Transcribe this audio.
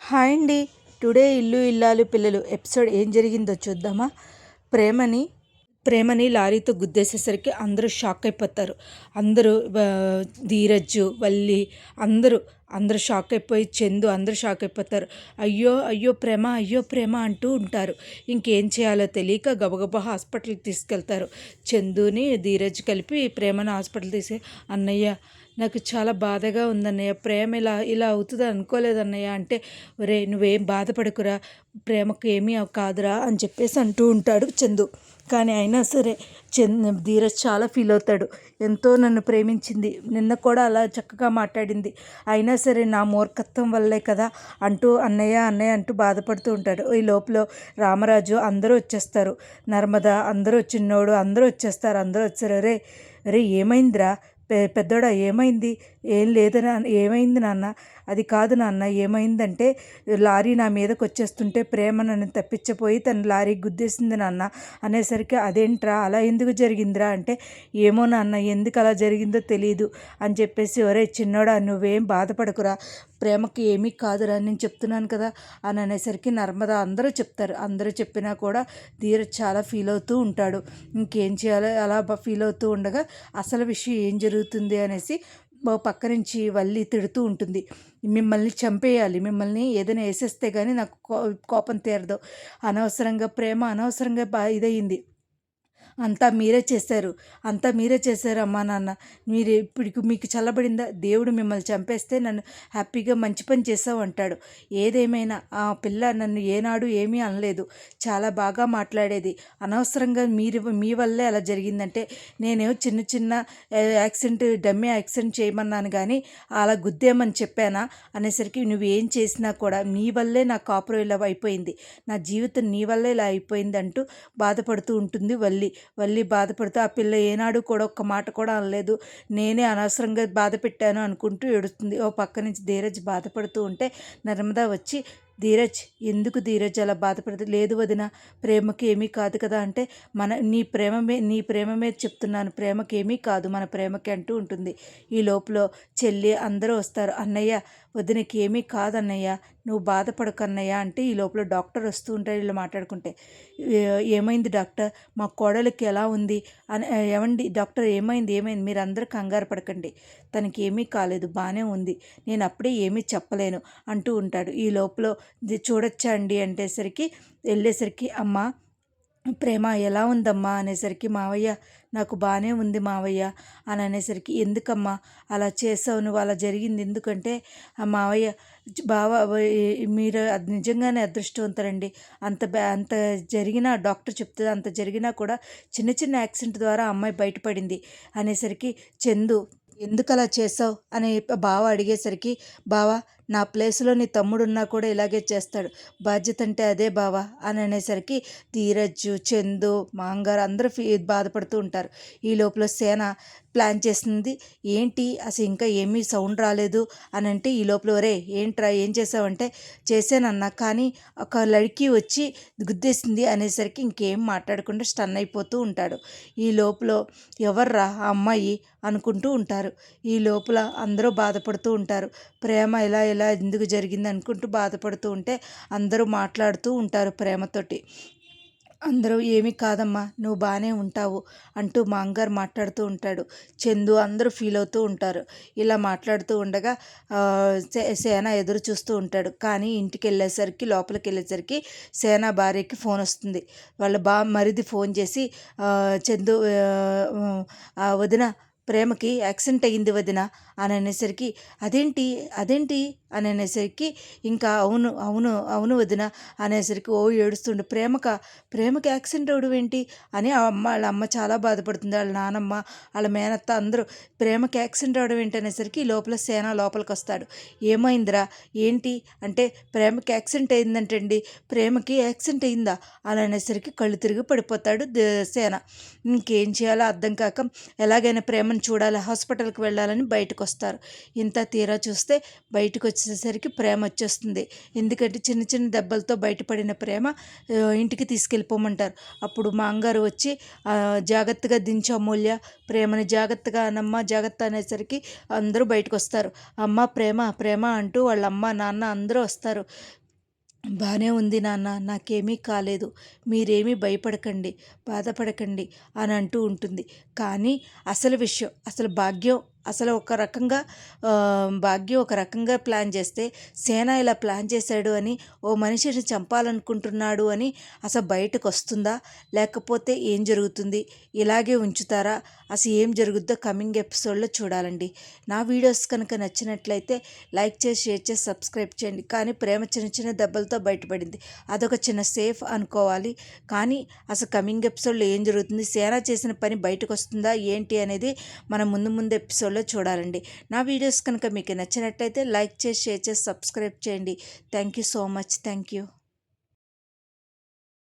Hi అండి. Today ఇల్లు ఇల్లాలు పిల్లలు ఎపిసోడ్ ఏం జరిగిందో చూద్దామా. ప్రేమని ప్రేమని లారీతో గుద్దేసేసరికి అందరూ షాక్ అయిపోతారు. అందరూ ధీరజ్, వల్లి అందరూ అందరూ షాక్ అయిపోయి చందు అందరూ షాక్ అయిపోతారు. అయ్యో అయ్యో ప్రేమ, అయ్యో ప్రేమ అంటూ ఉంటారు. ఇంకేం చేయాలో తెలియక గబగబా హాస్పిటల్కి తీసుకెళ్తారు. చందుని ధీరజ్ కలిపి ప్రేమను హాస్పిటల్ అన్నయ్య నాకు చాలా బాధగా ఉందన్నయ్య, ప్రేమ ఇలా ఇలా అవుతుంది అనుకోలేదన్నయ్య అంటే, ఒరే నువ్వేం బాధపడకురా, ప్రేమకు ఏమీ కాదురా అని చెప్పేసి అంటూ ఉంటాడు చందు. కానీ అయినా సరే ధీరజ్ చాలా ఫీల్ అవుతాడు. ఎంతో నన్ను ప్రేమించింది, నిన్న కూడా అలా చక్కగా మాట్లాడింది, అయినా సరే నా మూర్ఖత్వం వల్లే కదా అంటూ అన్నయ్య అన్నయ్య అంటూ బాధపడుతూ ఉంటాడు. ఈ లోపల రామరాజు అందరూ వచ్చేస్తారు, నర్మద అందరూ చిన్నోడు అందరూ వచ్చేస్తారు. అందరూ వచ్చారు. రే రే ఏమైందిరా పెద్దోడా, ఏమైంది? ఏం లేదు ఏమైంది నాన్న? అది కాదు నాన్న, ఏమైందంటే లారీ నా మీదకి వచ్చేస్తుంటే ప్రేమ నన్ను తప్పించపోయి తన లారీ గుద్దేసింది నాన్న అనేసరికి, అదేంట్రా అలా ఎందుకు జరిగిందిరా అంటే, ఏమో నాన్న ఎందుకు అలా జరిగిందో తెలియదు అని చెప్పేసి, ఒరే చిన్నోడా నువ్వేం బాధపడకురా, ప్రేమకి ఏమీ కాదురా నేను చెప్తున్నాను కదా అని అనేసరికి నర్మద అందరూ చెప్తారు. అందరూ చెప్పినా కూడా ధీరజ్ చాలా ఫీల్ అవుతూ ఉంటాడు. ఇంకేం చేయాలో అలా ఫీల్ అవుతూ ఉండగా అసలు విషయం ఏం జరుగుతుంది అనేసి పక్క నుంచి వల్లి తిడుతూ ఉంటుంది. మిమ్మల్ని చంపేయాలి, మిమ్మల్ని ఏదైనా వేసేస్తే కానీ నాకు కోపం తీరదు, అనవసరంగా ప్రేమ అనవసరంగా ఇదయింది, అంతా మీరే చేశారు, అంతా మీరే చేశారు అమ్మా నాన్న, మీరు ఇప్పుడు మీకు చల్లబడిందా, దేవుడు మిమ్మల్ని చంపేస్తే నన్ను హ్యాపీగా మంచి పని చేసావు అంటాడు. ఏదేమైనా ఆ పిల్ల నన్ను ఏనాడు ఏమీ అనలేదు, చాలా బాగా మాట్లాడేది, అనవసరంగా మీ వల్లే అలా జరిగిందంటే, నేనేమో చిన్న చిన్న యాక్సిడెంట్ డమ్మీ యాక్సిడెంట్ చేయమన్నాను కానీ అలా గుద్దేమని చెప్పానా అనేసరికి, నువ్వు ఏం చేసినా కూడా నీ వల్లే నా కాపురం ఇలా అయిపోయింది, నా జీవితం నీ వల్లే ఇలా అయిపోయింది అంటూ బాధపడుతూ ఉంటుంది వల్లి బాధపడుతూ, ఆ పిల్ల ఏనాడు కూడా ఒక్క మాట కూడా అనలేదు, నేనే అనవసరంగా బాధ పెట్టాను అనుకుంటూ ఏడుస్తుంది. ఓ పక్క నుంచి ధీరజ్ బాధపడుతూ ఉంటే నర్మదా వచ్చి, ధీరజ్ ఎందుకు ధీరజ్ అలా బాధపడుతుంది, లేదు వదిన ప్రేమకి ఏమీ కాదు కదా అంటే, నీ ప్రేమ మీద చెప్తున్నాను, ప్రేమకి ఏమీ కాదు మన ప్రేమకి అంటూ ఉంటుంది. ఈ లోపల చెల్లి అందరూ వస్తారు. అన్నయ్య వదినకి ఏమీ కాదన్నయ్య, నువ్వు బాధపడకు అన్నయ్య అంటే, ఈ లోపల డాక్టర్ వస్తూ ఉంటారు. వీళ్ళు మాట్లాడుకుంటే, ఏమైంది డాక్టర్, మా కోడలికి ఎలా ఉంది అని, ఏమండి డాక్టర్ ఏమైంది మీరు అందరూ కంగారు పడకండి, తనకి ఏమీ కాలేదు బాగానే ఉంది, నేను అప్పుడే ఏమీ చెప్పలేను అంటూ ఉంటాడు. ఈ లోపల చూడొచ్చా అండి అంటేసరికి వెళ్ళేసరికి, అమ్మ ప్రేమ ఎలా ఉందమ్మా అనేసరికి, మావయ్య నాకు బాగానే ఉంది మావయ్య అని అనేసరికి, ఎందుకమ్మా అలా చేసావు, నువ్వు అలా జరిగింది ఎందుకంటే, ఆ మావయ్య బావ మీరు అది నిజంగానే అదృష్టవంతులండి, అంత జరిగినా డాక్టర్ చెప్తుంది, అంత జరిగినా కూడా చిన్న చిన్న యాక్సిడెంట్ ద్వారా అమ్మాయి బయటపడింది అనేసరికి, చందు ఎందుకు అలా చేసావు అని బావ అడిగేసరికి, బావ నా ప్లేస్లో నీ తమ్ముడున్నా కూడా ఇలాగే చేస్తాడు, బాధ్యత అంటే అదే బావ అని అనేసరికి ధీరజ్, చందు, మాంగారు అందరూ బాధపడుతూ ఉంటారు. ఈ లోపల సేన ప్లాన్ చేసింది, ఏంటి అసలు ఇంకా ఏమీ సౌండ్ రాలేదు అని అంటే, ఈ లోపల ఒరే ఏంట్రా ఏం చేసావంటే, చేశానన్నా కానీ ఒక లడికి వచ్చి గుద్దేసింది అనేసరికి ఇంకేం మాట్లాడకుండా స్టన్ అయిపోతూ ఉంటాడు. ఈ లోపల ఎవర్రా ఆ అమ్మాయి అనుకుంటూ ఉంటారు. ఈ లోపల అందరూ బాధపడుతూ ఉంటారు. ప్రేమ ఇలా ఇలా ఎందుకు జరిగింది అనుకుంటూ బాధపడుతూ ఉంటే అందరూ మాట్లాడుతూ ఉంటారు ప్రేమతోటి. అందరూ ఏమీ కాదమ్మా నువ్వు బాగానే ఉంటావు అంటూ మా అంగారు మాట్లాడుతూ ఉంటాడు. చందు అందరూ ఫీల్ అవుతూ ఉంటారు. ఇలా మాట్లాడుతూ ఉండగా సేన ఎదురు చూస్తూ ఉంటాడు. కానీ ఇంటికి వెళ్ళేసరికి లోపలికి వెళ్ళేసరికి సేన భార్యకి ఫోన్ వస్తుంది. వాళ్ళ మరిది ఫోన్ చేసి, చందు వదిన ప్రేమకి యాక్సిడెంట్ అయ్యింది వదిన అని అనేసరికి, అదేంటి అదేంటి అని అనేసరికి, ఇంకా అవును అవును అవును వదిన అనేసరికి ఓ ఏడుస్తుండు. ప్రేమకి యాక్సిడెంట్ అవడం ఏంటి అని వాళ్ళ అమ్మ చాలా బాధపడుతుంది. వాళ్ళ నానమ్మ వాళ్ళ మేనత్త అందరూ ప్రేమకి యాక్సిడెంట్ అవడం ఏంటి అనేసరికి, లోపల సేన లోపలికి వస్తాడు. ఏమైందిరా ఏంటి అంటే, ప్రేమకి యాక్సిడెంట్ అయిందంటండి, ప్రేమకి యాక్సిడెంట్ అయిందా అని అనేసరికి కళ్ళు తిరిగి పడిపోతాడు సేన. ఇంకేం చేయాలో అర్థం కాక, ఎలాగైనా ప్రేమని ప్రేమను చూడాలి, హాస్పిటల్కి వెళ్ళాలని బయటకు వస్తారు. ఇంత తీరా చూస్తే బయటకు వచ్చేసరికి ప్రేమ వచ్చేస్తుంది. ఎందుకంటే చిన్న చిన్న దెబ్బలతో బయటపడిన ప్రేమ ఇంటికి తీసుకెళ్ళిపోమంటారు. అప్పుడు మా అంగారు వచ్చి జాగ్రత్తగా దించు అమూల్య, ప్రేమని జాగ్రత్తగా అనమ్మ జాగ్రత్త అనేసరికి అందరూ బయటకు వస్తారు. అమ్మ ప్రేమ ప్రేమ అంటూ వాళ్ళ అమ్మ నాన్న అందరూ వస్తారు. బాగానే ఉంది నాన్న, నాకేమీ కాలేదు, మీరేమీ భయపడకండి, బాధపడకండి అని అంటూ ఉంటుంది. కానీ అసలు విషయం, అసలు భాగ్యం భాగ్యం ఒక రకంగా ప్లాన్ చేస్తే సేన ఇలా ప్లాన్ చేశాడు అని, ఓ మనిషిని చంపాలనుకుంటున్నాడు అని అసలు బయటకు వస్తుందా, లేకపోతే ఏం జరుగుతుంది, ఇలాగే ఉంచుతారా, అసలు ఏం జరుగుద్దో కమింగ్ ఎపిసోడ్లో చూడాలండి. నా వీడియోస్ కనుక నచ్చినట్లయితే లైక్ చేసి షేర్ చేసి సబ్స్క్రైబ్ చేయండి. కానీ ప్రేమ చిన్న చిన్న దెబ్బలతో బయటపడింది, అదొక చిన్న సేఫ్ అనుకోవాలి. కానీ అసలు కమింగ్ ఎపిసోడ్లో ఏం జరుగుతుంది, సేన చేసిన పని బయటకు వస్తుందా ఏంటి అనేది మనం ముందు ఎపిసోడ్లో చూడాలండి. నా వీడియోస్ కనుక మీకు నచ్చినట్లయితే లైక్ చేసి షేర్ చేసి సబ్స్క్రైబ్ చేయండి. Thank you so much. Thank you.